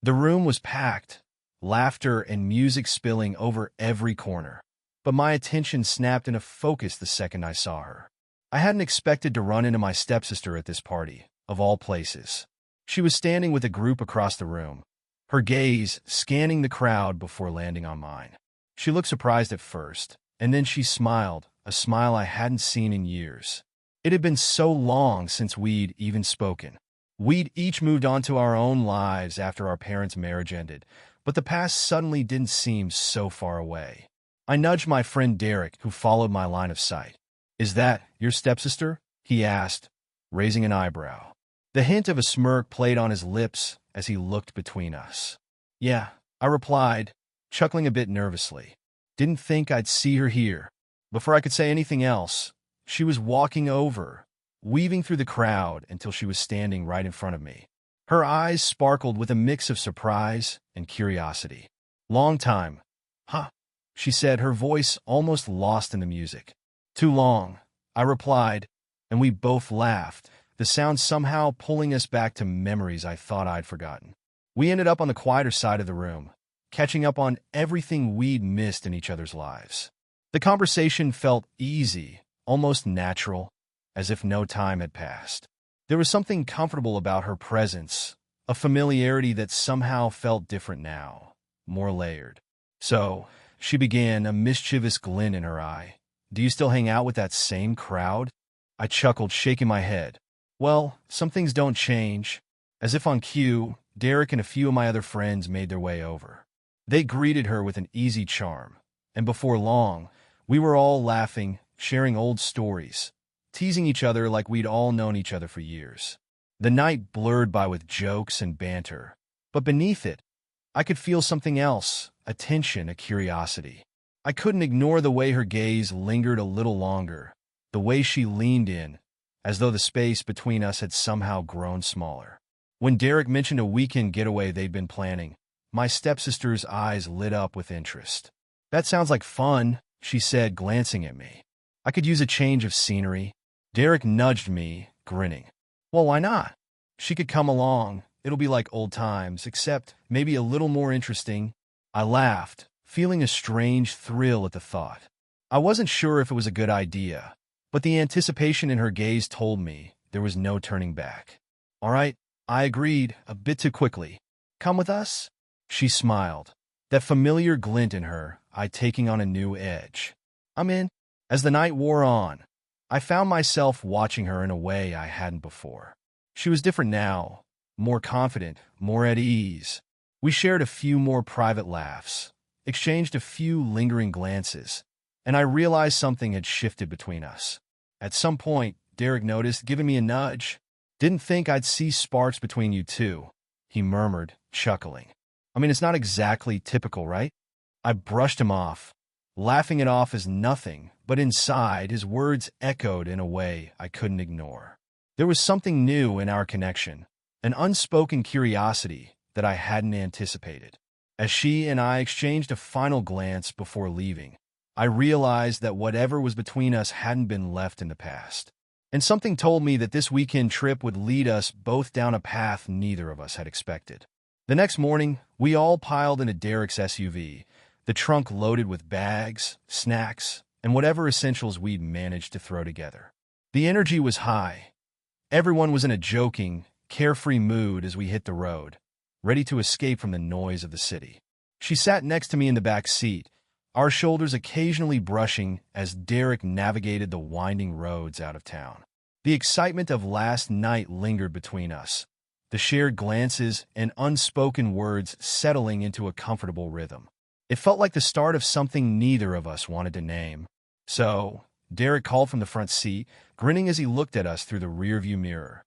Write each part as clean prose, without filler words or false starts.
The room was packed, laughter and music spilling over every corner. But my attention snapped into focus the second I saw her. I hadn't expected to run into my stepsister at this party, of all places. She was standing with a group across the room, her gaze scanning the crowd before landing on mine. She looked surprised at first, and then she smiled, a smile I hadn't seen in years. It had been so long since we'd even spoken. We'd each moved on to our own lives after our parents' marriage ended, but the past suddenly didn't seem so far away. I nudged my friend Derek, who followed my line of sight. "Is that your stepsister?" he asked, raising an eyebrow. The hint of a smirk played on his lips as he looked between us. "Yeah," I replied, chuckling a bit nervously. "Didn't think I'd see her here." Before I could say anything else, she was walking over, weaving through the crowd until she was standing right in front of me. Her eyes sparkled with a mix of surprise and curiosity. "Long time, huh?" she said, her voice almost lost in the music. "Too long," I replied, and we both laughed, the sound somehow pulling us back to memories I thought I'd forgotten. We ended up on the quieter side of the room, catching up on everything we'd missed in each other's lives. The conversation felt easy, almost natural, as if no time had passed. There was something comfortable about her presence, a familiarity that somehow felt different now, more layered. "So," she began, a mischievous glint in her eye, "do you still hang out with that same crowd?" I chuckled, shaking my head. "Well, some things don't change." As if on cue, Derek and a few of my other friends made their way over. They greeted her with an easy charm, and before long, we were all laughing, sharing old stories, teasing each other like we'd all known each other for years. The night blurred by with jokes and banter, but beneath it, I could feel something else, a tension, a curiosity. I couldn't ignore the way her gaze lingered a little longer, the way she leaned in, as though the space between us had somehow grown smaller. When Derek mentioned a weekend getaway they'd been planning, my stepsister's eyes lit up with interest. "That sounds like fun," she said, glancing at me. "I could use a change of scenery." Derek nudged me, grinning. "Well, why not? She could come along. It'll be like old times, except maybe a little more interesting." I laughed, feeling a strange thrill at the thought. I wasn't sure if it was a good idea, but the anticipation in her gaze told me there was no turning back. "All right," I agreed, a bit too quickly. "Come with us?" She smiled, that familiar glint in her eye taking on a new edge. "I'm in." As the night wore on, I found myself watching her in a way I hadn't before. She was different now, more confident, more at ease. We shared a few more private laughs, exchanged a few lingering glances, and I realized something had shifted between us. At some point, Derek noticed, giving me a nudge. "Didn't think I'd see sparks between you two," he murmured, chuckling. "I mean, it's not exactly typical, right?" I brushed him off, laughing it off as nothing, but inside, his words echoed in a way I couldn't ignore. There was something new in our connection, an unspoken curiosity that I hadn't anticipated. As she and I exchanged a final glance before leaving, I realized that whatever was between us hadn't been left in the past. And something told me that this weekend trip would lead us both down a path neither of us had expected. The next morning, we all piled into Derek's SUV, the trunk loaded with bags, snacks, and whatever essentials we'd managed to throw together. The energy was high. Everyone was in a joking, carefree mood as we hit the road, ready to escape from the noise of the city. She sat next to me in the back seat, our shoulders occasionally brushing as Derek navigated the winding roads out of town. The excitement of last night lingered between us, the shared glances and unspoken words settling into a comfortable rhythm. It felt like the start of something neither of us wanted to name. "So," Derek called from the front seat, grinning as he looked at us through the rearview mirror.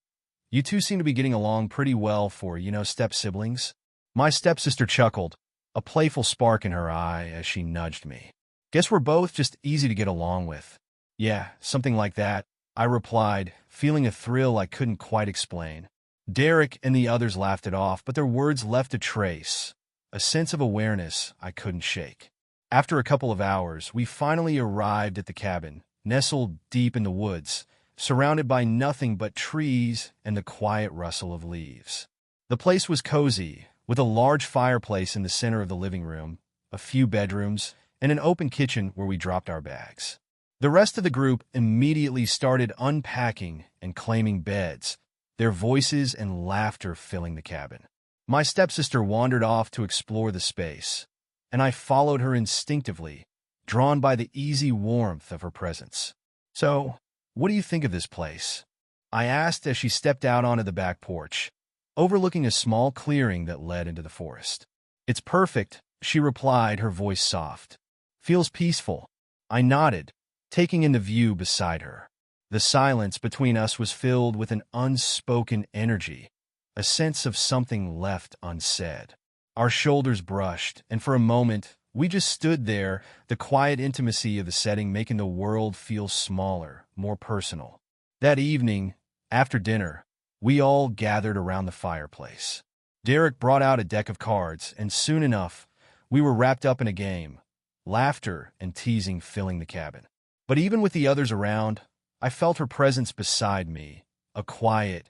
"You two seem to be getting along pretty well for, step-siblings." My stepsister chuckled, a playful spark in her eye as she nudged me. "Guess we're both just easy to get along with." "Yeah, something like that," I replied, feeling a thrill I couldn't quite explain. Derek and the others laughed it off, but their words left a trace, a sense of awareness I couldn't shake. After a couple of hours, we finally arrived at the cabin, nestled deep in the woods, surrounded by nothing but trees and the quiet rustle of leaves. The place was cozy, with a large fireplace in the center of the living room, a few bedrooms, and an open kitchen where we dropped our bags. The rest of the group immediately started unpacking and claiming beds, their voices and laughter filling the cabin. My stepsister wandered off to explore the space, and I followed her instinctively, drawn by the easy warmth of her presence. "So, what do you think of this place?" I asked as she stepped out onto the back porch, overlooking a small clearing that led into the forest. "It's perfect," she replied, her voice soft. "Feels peaceful." I nodded, taking in the view beside her. The silence between us was filled with an unspoken energy, a sense of something left unsaid. Our shoulders brushed, and for a moment, we just stood there, the quiet intimacy of the setting making the world feel smaller, more personal. That evening, after dinner, we all gathered around the fireplace. Derek brought out a deck of cards, and soon enough, we were wrapped up in a game, laughter and teasing filling the cabin. But even with the others around, I felt her presence beside me, a quiet,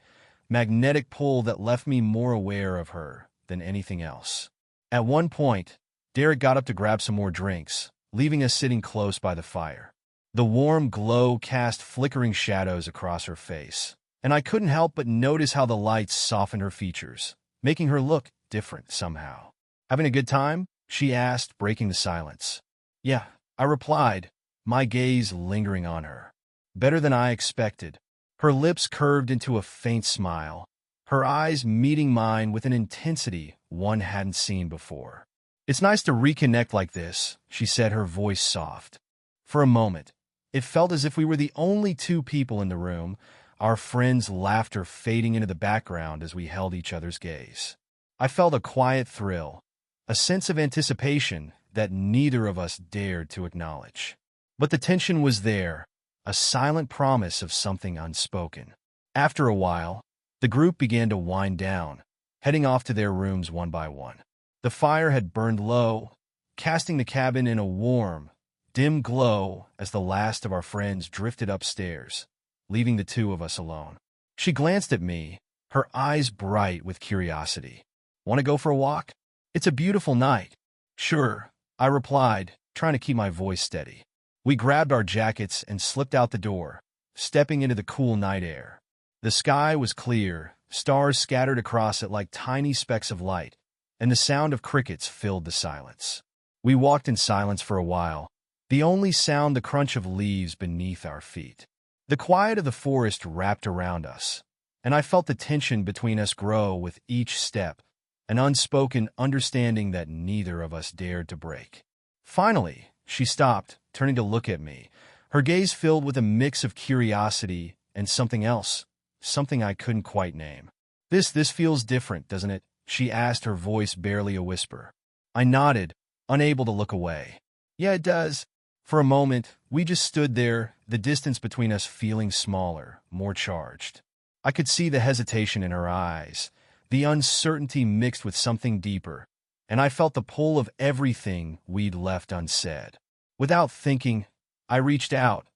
magnetic pull that left me more aware of her than anything else. At one point, Derek got up to grab some more drinks, leaving us sitting close by the fire. The warm glow cast flickering shadows across her face, and I couldn't help but notice how the lights softened her features, making her look different somehow. "Having a good time?" she asked, breaking the silence. "Yeah," I replied, my gaze lingering on her. "Better than I expected." Her lips curved into a faint smile, her eyes meeting mine with an intensity one hadn't seen before. "It's nice to reconnect like this," she said, her voice soft. For a moment, it felt as if we were the only two people in the room, our friends' laughter fading into the background as we held each other's gaze. I felt a quiet thrill, a sense of anticipation that neither of us dared to acknowledge. But the tension was there, a silent promise of something unspoken. After a while, the group began to wind down, heading off to their rooms one by one. The fire had burned low, casting the cabin in a warm, dim glow as the last of our friends drifted upstairs, leaving the two of us alone. She glanced at me, her eyes bright with curiosity. "Want to go for a walk? It's a beautiful night." "Sure," I replied, trying to keep my voice steady. We grabbed our jackets and slipped out the door, stepping into the cool night air. The sky was clear, stars scattered across it like tiny specks of light, and the sound of crickets filled the silence. We walked in silence for a while, the only sound the crunch of leaves beneath our feet. The quiet of the forest wrapped around us, and I felt the tension between us grow with each step, an unspoken understanding that neither of us dared to break. Finally, she stopped, turning to look at me, her gaze filled with a mix of curiosity and something else, something I couldn't quite name. This feels different, doesn't it?" she asked, her voice barely a whisper. I nodded, unable to look away. "Yeah, it does." For a moment, we just stood there, the distance between us feeling smaller, more charged. I could see the hesitation in her eyes, the uncertainty mixed with something deeper, and I felt the pull of everything we'd left unsaid. Without thinking, I reached out,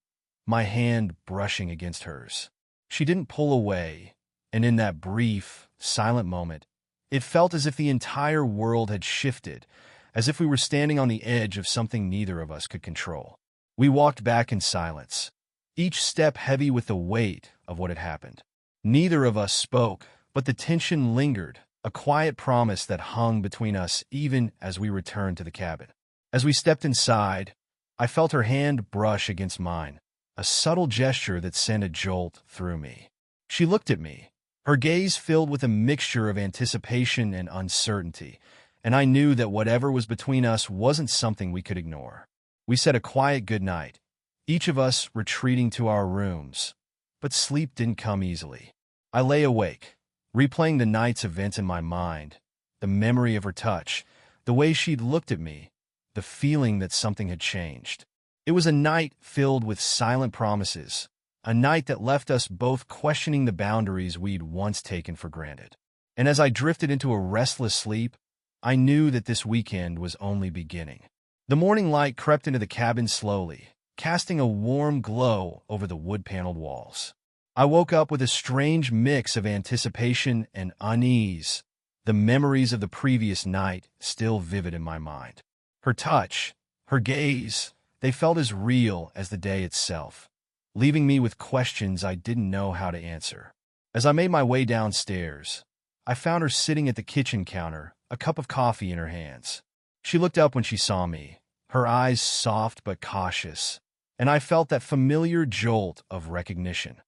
my hand brushing against hers. She didn't pull away, and in that brief, silent moment, it felt as if the entire world had shifted, as if we were standing on the edge of something neither of us could control. We walked back in silence, each step heavy with the weight of what had happened. Neither of us spoke, but the tension lingered, a quiet promise that hung between us even as we returned to the cabin. As we stepped inside, I felt her hand brush against mine, a subtle gesture that sent a jolt through me. She looked at me, her gaze filled with a mixture of anticipation and uncertainty, and I knew that whatever was between us wasn't something we could ignore. We said a quiet goodnight, each of us retreating to our rooms, but sleep didn't come easily. I lay awake, replaying the night's events in my mind, the memory of her touch, the way she'd looked at me, the feeling that something had changed. It was a night filled with silent promises, a night that left us both questioning the boundaries we'd once taken for granted. And as I drifted into a restless sleep, I knew that this weekend was only beginning. The morning light crept into the cabin slowly, casting a warm glow over the wood-paneled walls. I woke up with a strange mix of anticipation and unease, the memories of the previous night still vivid in my mind. Her touch, her gaze, they felt as real as the day itself, leaving me with questions I didn't know how to answer. As I made my way downstairs, I found her sitting at the kitchen counter, a cup of coffee in her hands. She looked up when she saw me, her eyes soft but cautious, and I felt that familiar jolt of recognition,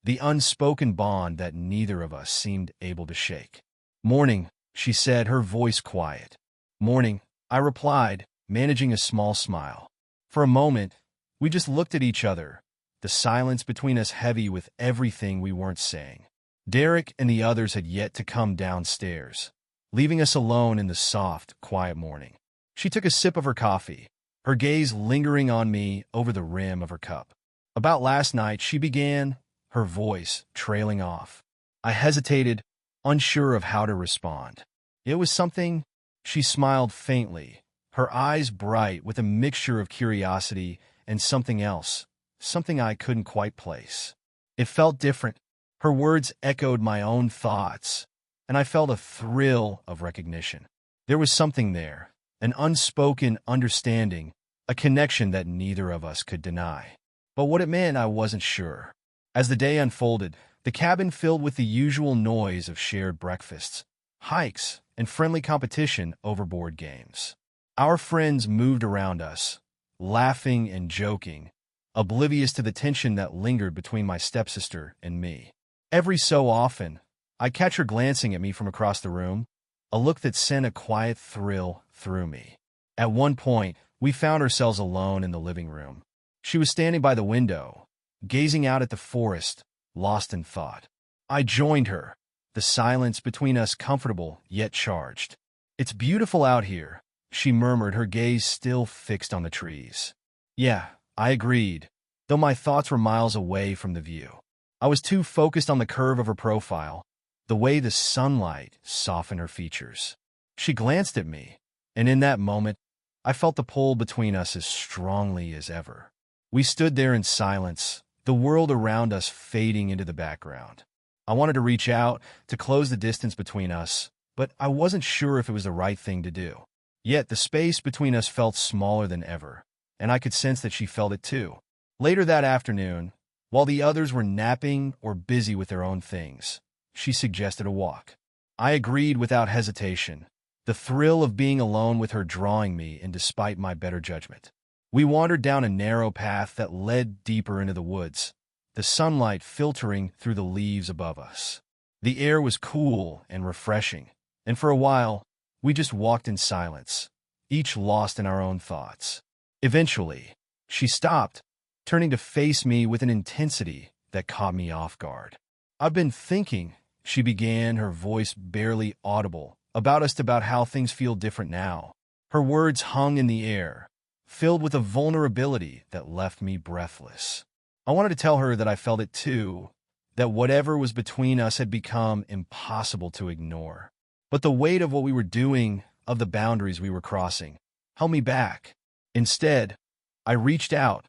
the unspoken bond that neither of us seemed able to shake. "Morning," she said, her voice quiet. "Morning," I replied, managing a small smile. For a moment, we just looked at each other, the silence between us heavy with everything we weren't saying. Derek and the others had yet to come downstairs, leaving us alone in the soft, quiet morning. She took a sip of her coffee, her gaze lingering on me over the rim of her cup. "About last night," she began, her voice trailing off. I hesitated, unsure of how to respond. "It was something," she smiled faintly, her eyes bright with a mixture of curiosity and something else, something I couldn't quite place. It felt different. Her words echoed my own thoughts, and I felt a thrill of recognition. There was something there, an unspoken understanding, a connection that neither of us could deny. But what it meant, I wasn't sure. As the day unfolded, the cabin filled with the usual noise of shared breakfasts, hikes, and friendly competition over board games. Our friends moved around us, laughing and joking, oblivious to the tension that lingered between my stepsister and me. Every so often, I'd catch her glancing at me from across the room, a look that sent a quiet thrill through me. At one point, we found ourselves alone in the living room. She was standing by the window, gazing out at the forest, lost in thought. I joined her, the silence between us comfortable yet charged. "It's beautiful out here," she murmured, her gaze still fixed on the trees. "Yeah," I agreed, though my thoughts were miles away from the view. I was too focused on the curve of her profile, the way the sunlight softened her features. She glanced at me, and in that moment, I felt the pull between us as strongly as ever. We stood there in silence, the world around us fading into the background. I wanted to reach out, to close the distance between us, but I wasn't sure if it was the right thing to do. Yet the space between us felt smaller than ever, and I could sense that she felt it too. Later that afternoon, while the others were napping or busy with their own things, she suggested a walk. I agreed without hesitation, the thrill of being alone with her drawing me in despite my better judgment. We wandered down a narrow path that led deeper into the woods, the sunlight filtering through the leaves above us. The air was cool and refreshing, and for a while, we just walked in silence, each lost in our own thoughts. Eventually, she stopped, turning to face me with an intensity that caught me off guard. "I've been thinking," she began, her voice barely audible, about how things feel different now." Her words hung in the air, filled with a vulnerability that left me breathless. I wanted to tell her that I felt it too, that whatever was between us had become impossible to ignore. But the weight of what we were doing, of the boundaries we were crossing, held me back. Instead, I reached out,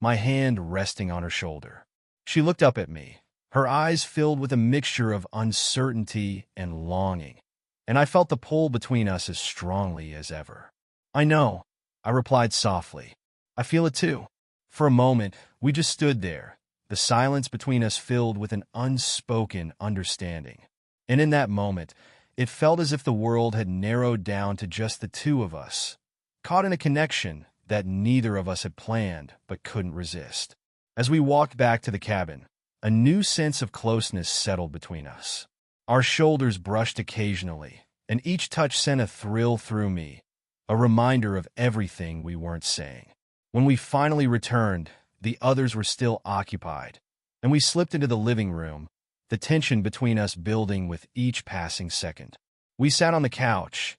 my hand resting on her shoulder. She looked up at me, her eyes filled with a mixture of uncertainty and longing, and I felt the pull between us as strongly as ever. "I know," I replied softly. "I feel it too." For a moment, we just stood there, the silence between us filled with an unspoken understanding. And in that moment, it felt as if the world had narrowed down to just the two of us, caught in a connection that neither of us had planned but couldn't resist. As we walked back to the cabin, a new sense of closeness settled between us. Our shoulders brushed occasionally, and each touch sent a thrill through me, a reminder of everything we weren't saying. When we finally returned, the others were still occupied, and we slipped into the living room, the tension between us building with each passing second. We sat on the couch,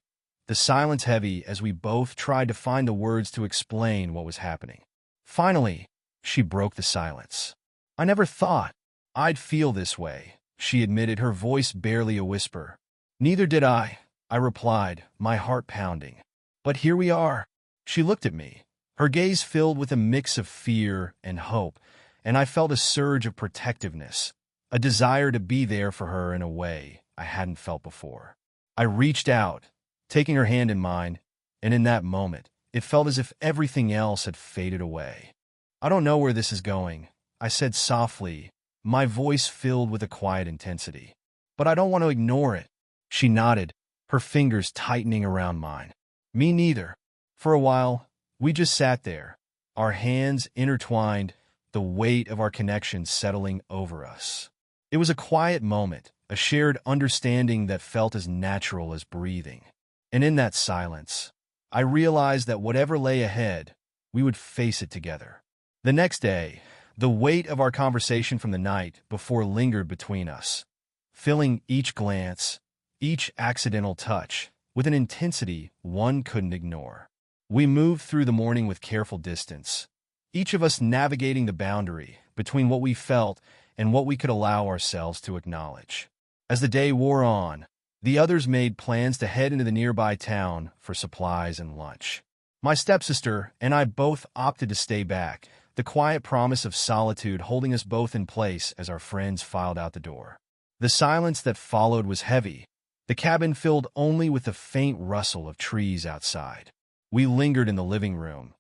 the silence heavy as we both tried to find the words to explain what was happening. Finally, she broke the silence. "I never thought I'd feel this way," she admitted, her voice barely a whisper. "Neither did I," I replied, my heart pounding. "But here we are." She looked at me, her gaze filled with a mix of fear and hope, and I felt a surge of protectiveness, a desire to be there for her in a way I hadn't felt before. I reached out, taking her hand in mine, and in that moment, it felt as if everything else had faded away. I don't know where this is going, I said softly, my voice filled with a quiet intensity. But I don't want to ignore it. She nodded, her fingers tightening around mine. Me neither. For a while, we just sat there, our hands intertwined, the weight of our connection settling over us. It was a quiet moment, a shared understanding that felt as natural as breathing. And in that silence, I realized that whatever lay ahead, we would face it together. The next day, the weight of our conversation from the night before lingered between us, filling each glance, each accidental touch, with an intensity one couldn't ignore. We moved through the morning with careful distance, each of us navigating the boundary between what we felt and what we could allow ourselves to acknowledge. As the day wore on, the others made plans to head into the nearby town for supplies and lunch. My stepsister and I both opted to stay back, the quiet promise of solitude holding us both in place as our friends filed out the door. The silence that followed was heavy, the cabin filled only with the faint rustle of trees outside. We lingered in the living room,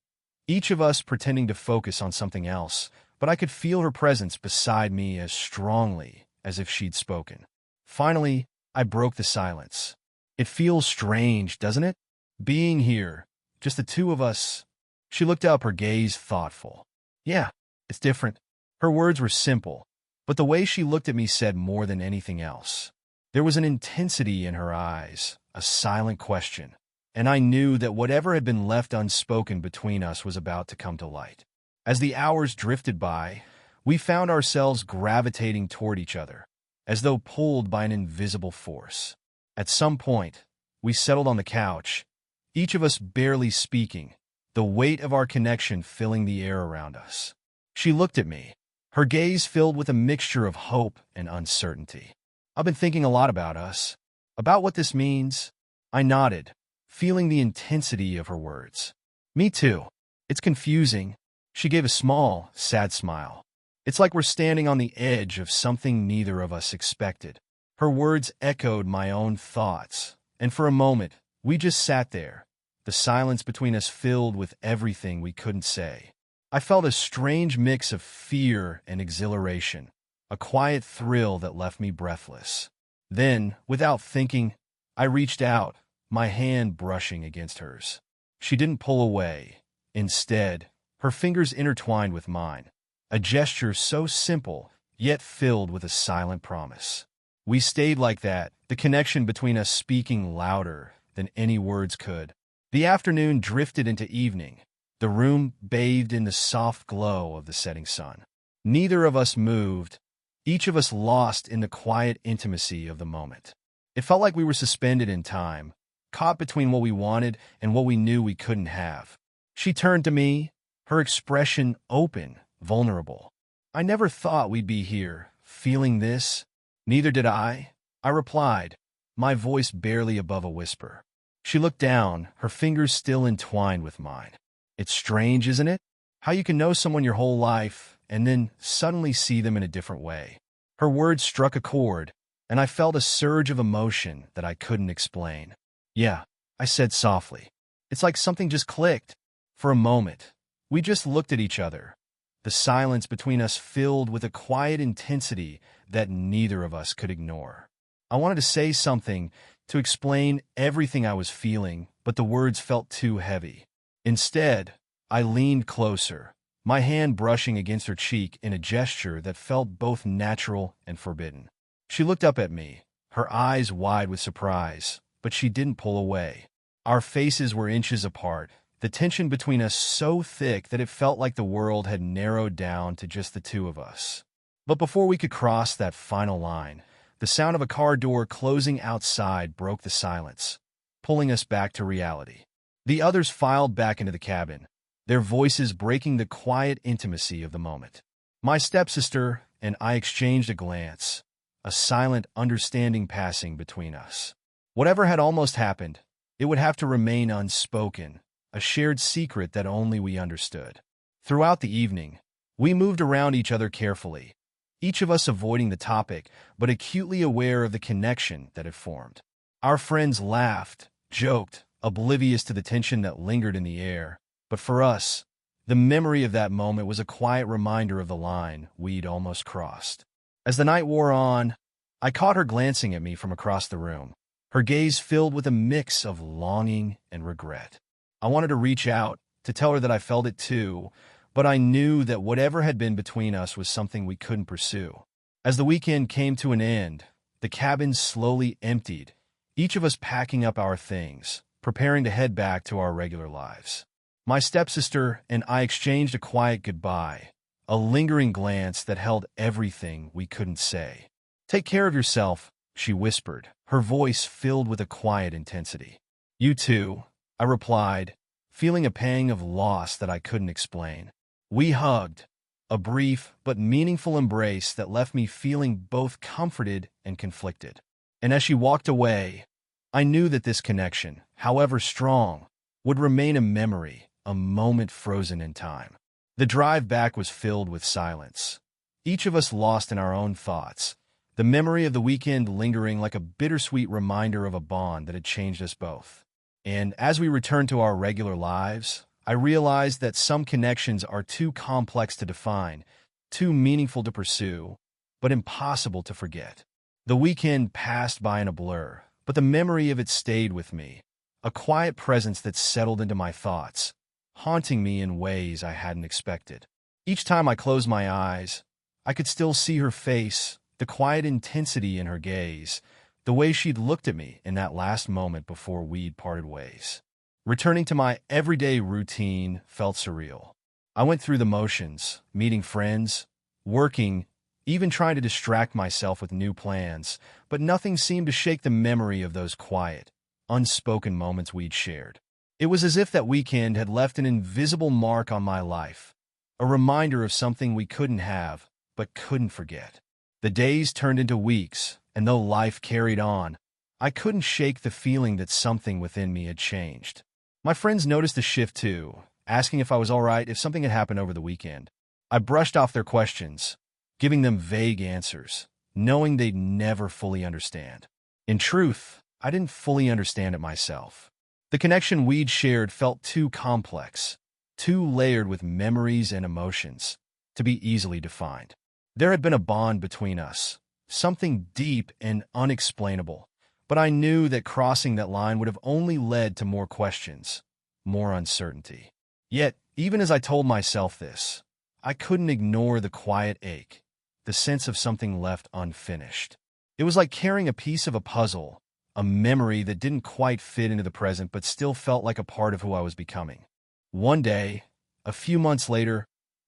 each of us pretending to focus on something else, but I could feel her presence beside me as strongly as if she'd spoken. Finally, I broke the silence. It feels strange, doesn't it? Being here, just the two of us. She looked up, her gaze thoughtful. Yeah, it's different. Her words were simple, but the way she looked at me said more than anything else. There was an intensity in her eyes, a silent question, and I knew that whatever had been left unspoken between us was about to come to light. As the hours drifted by, we found ourselves gravitating toward each other, as though pulled by an invisible force. At some point, we settled on the couch, each of us barely speaking, the weight of our connection filling the air around us. She looked at me, her gaze filled with a mixture of hope and uncertainty. I've been thinking a lot about us, about what this means. I nodded, feeling the intensity of her words. Me too. It's confusing. She gave a small, sad smile. It's like we're standing on the edge of something neither of us expected. Her words echoed my own thoughts, and for a moment, we just sat there, the silence between us filled with everything we couldn't say. I felt a strange mix of fear and exhilaration, a quiet thrill that left me breathless. Then, without thinking, I reached out, my hand brushing against hers. She didn't pull away. Instead, her fingers intertwined with mine, a gesture so simple, yet filled with a silent promise. We stayed like that, the connection between us speaking louder than any words could. The afternoon drifted into evening, the room bathed in the soft glow of the setting sun. Neither of us moved, each of us lost in the quiet intimacy of the moment. It felt like we were suspended in time, caught between what we wanted and what we knew we couldn't have. She turned to me, her expression open, vulnerable. I never thought we'd be here, feeling this. Neither did I replied, my voice barely above a whisper. She looked down, her fingers still entwined with mine. It's strange, isn't it? How you can know someone your whole life and then suddenly see them in a different way. Her words struck a chord, and I felt a surge of emotion that I couldn't explain. Yeah, I said softly. It's like something just clicked. For a moment, we just looked at each other, the silence between us filled with a quiet intensity that neither of us could ignore. I wanted to say something, to explain everything I was feeling, but the words felt too heavy. Instead, I leaned closer, my hand brushing against her cheek in a gesture that felt both natural and forbidden. She looked up at me, her eyes wide with surprise, but she didn't pull away. Our faces were inches apart, the tension between us so thick that it felt like the world had narrowed down to just the two of us. But before we could cross that final line, the sound of a car door closing outside broke the silence, pulling us back to reality. The others filed back into the cabin, their voices breaking the quiet intimacy of the moment. My stepsister and I exchanged a glance, a silent understanding passing between us. Whatever had almost happened, it would have to remain unspoken, a shared secret that only we understood. Throughout the evening, we moved around each other carefully, each of us avoiding the topic, but acutely aware of the connection that had formed. Our friends laughed, joked, oblivious to the tension that lingered in the air. But for us, the memory of that moment was a quiet reminder of the line we'd almost crossed. As the night wore on, I caught her glancing at me from across the room, her gaze filled with a mix of longing and regret. I wanted to reach out, to tell her that I felt it too, but I knew that whatever had been between us was something we couldn't pursue. As the weekend came to an end, the cabin slowly emptied, each of us packing up our things, preparing to head back to our regular lives. My stepsister and I exchanged a quiet goodbye, a lingering glance that held everything we couldn't say. "Take care of yourself," she whispered, her voice filled with a quiet intensity. "You too," I replied, feeling a pang of loss that I couldn't explain. We hugged, a brief but meaningful embrace that left me feeling both comforted and conflicted. And as she walked away, I knew that this connection, however strong, would remain a memory, a moment frozen in time. The drive back was filled with silence, each of us lost in our own thoughts, the memory of the weekend lingering like a bittersweet reminder of a bond that had changed us both. And as we returned to our regular lives, I realized that some connections are too complex to define, too meaningful to pursue, but impossible to forget. The weekend passed by in a blur, but the memory of it stayed with me, a quiet presence that settled into my thoughts, haunting me in ways I hadn't expected. Each time I closed my eyes, I could still see her face, the quiet intensity in her gaze, the way she'd looked at me in that last moment before we'd parted ways. Returning to my everyday routine felt surreal. I went through the motions, meeting friends, working, even trying to distract myself with new plans, but nothing seemed to shake the memory of those quiet, unspoken moments we'd shared. It was as if that weekend had left an invisible mark on my life, a reminder of something we couldn't have, but couldn't forget. The days turned into weeks, and though life carried on, I couldn't shake the feeling that something within me had changed. My friends noticed the shift too, asking if I was all right if something had happened over the weekend. I brushed off their questions, giving them vague answers, knowing they'd never fully understand. In truth, I didn't fully understand it myself. The connection we'd shared felt too complex, too layered with memories and emotions, to be easily defined. There had been a bond between us, something deep and unexplainable, but I knew that crossing that line would have only led to more questions, more uncertainty. Yet, even as I told myself this, I couldn't ignore the quiet ache, the sense of something left unfinished. It was like carrying a piece of a puzzle, a memory that didn't quite fit into the present but still felt like a part of who I was becoming. One day, a few months later,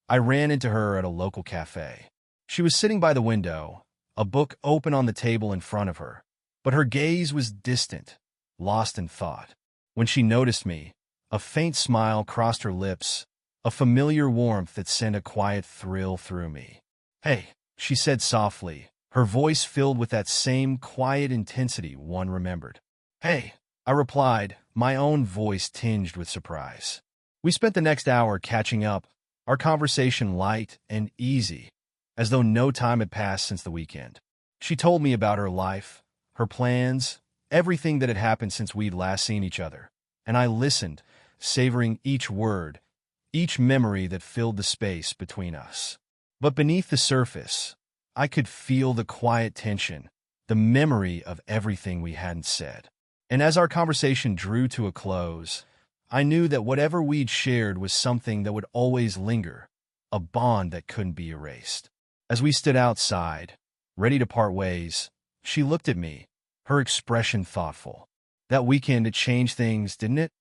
I ran into her at a local cafe. She was sitting by the window, a book open on the table in front of her, but her gaze was distant, lost in thought. When she noticed me, a faint smile crossed her lips, a familiar warmth that sent a quiet thrill through me. "Hey," she said softly, her voice filled with that same quiet intensity one remembered. "Hey," I replied, my own voice tinged with surprise. We spent the next hour catching up, our conversation light and easy, as though no time had passed since the weekend. She told me about her life, her plans, everything that had happened since we'd last seen each other, and I listened, savoring each word, each memory that filled the space between us. But beneath the surface, I could feel the quiet tension, the memory of everything we hadn't said. And as our conversation drew to a close, I knew that whatever we'd shared was something that would always linger, a bond that couldn't be erased. As we stood outside, ready to part ways, she looked at me, her expression thoughtful. "That weekend, it changed things, didn't it?"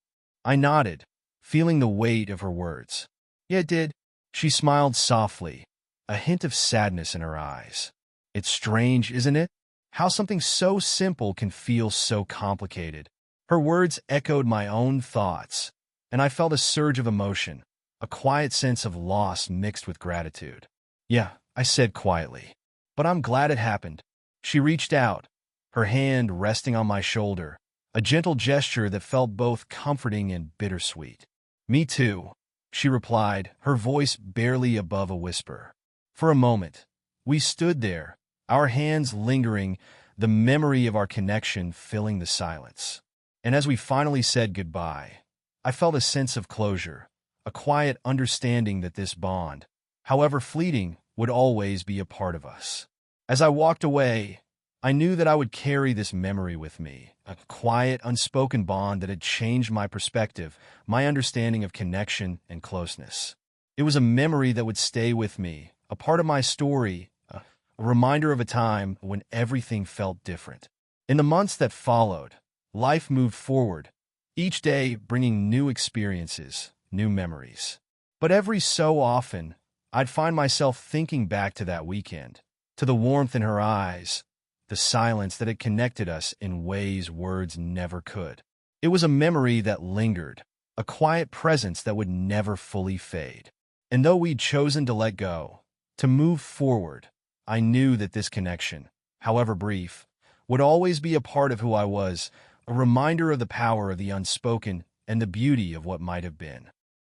I nodded, feeling the weight of her words. "Yeah, it did." She smiled softly, a hint of sadness in her eyes. "It's strange, isn't it? How something so simple can feel so complicated." Her words echoed my own thoughts, and I felt a surge of emotion, a quiet sense of loss mixed with gratitude. "Yeah," I said quietly, "but I'm glad it happened." She reached out, her hand resting on my shoulder, a gentle gesture that felt both comforting and bittersweet. "Me too," she replied, her voice barely above a whisper. For a moment, we stood there, our hands lingering, the memory of our connection filling the silence. And as we finally said goodbye, I felt a sense of closure, a quiet understanding that this bond, however fleeting, would always be a part of us. As I walked away, I knew that I would carry this memory with me, a quiet, unspoken bond that had changed my perspective, my understanding of connection and closeness. It was a memory that would stay with me, a part of my story, a reminder of a time when everything felt different. In the months that followed, life moved forward, each day bringing new experiences, new memories. But every so often, I'd find myself thinking back to that weekend, to the warmth in her eyes, the silence that had connected us in ways words never could. It was a memory that lingered, a quiet presence that would never fully fade. And though we'd chosen to let go, to move forward, I knew that this connection, however brief, would always be a part of who I was, a reminder of the power of the unspoken and the beauty of what might have been.